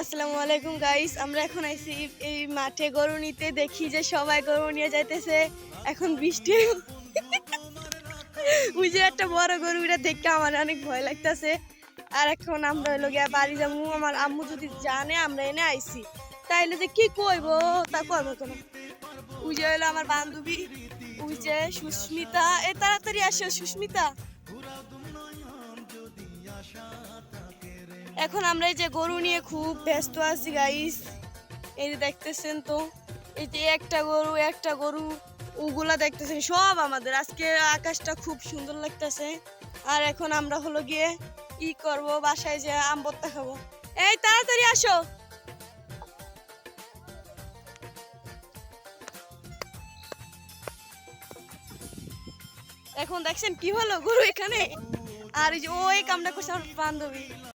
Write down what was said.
আসসালামু আলাইকুম গাইস, আমরা এখন আইছি এই মাঠে গরু নিতে। দেখি যে সবাই গরু নিয়ে যাইতেছে। এখন বৃষ্টি ওই যে একটা বড় গরু, এটা দেখতে আমার অনেক ভয় লাগতেছে। আর এখন আমরা হইলো গিয়া বাড়ি যাবো। আমার আম্মু যদি জানে আমরা এনে আইছি তাইলে যে কি কইবো তা কইবো তো না। ওই যে হইলো আমার বান্ধবী, ওই যে সুস্মিতা। এ তাড়াতাড়ি আসো সুস্মিতা। এখন আমরা এই যে গরু নিয়ে খুব ব্যস্ত আছি গাইস। এই যে দেখতেছেন তো, এই যে একটা গরু ওগুলা দেখতেছেন সব আমাদের। আজকে আকাশটা খুব সুন্দর লাগতেছে। আর এখন আমরা হলো গিয়ে ই করব, বাসায় যে আম ভর্তা খাবো। এই তাড়াতাড়ি আসো। এখন দেখছেন কি হলো গরু এখানে। আর এই যে ওই কামটা করছে আমার বান্ধবী।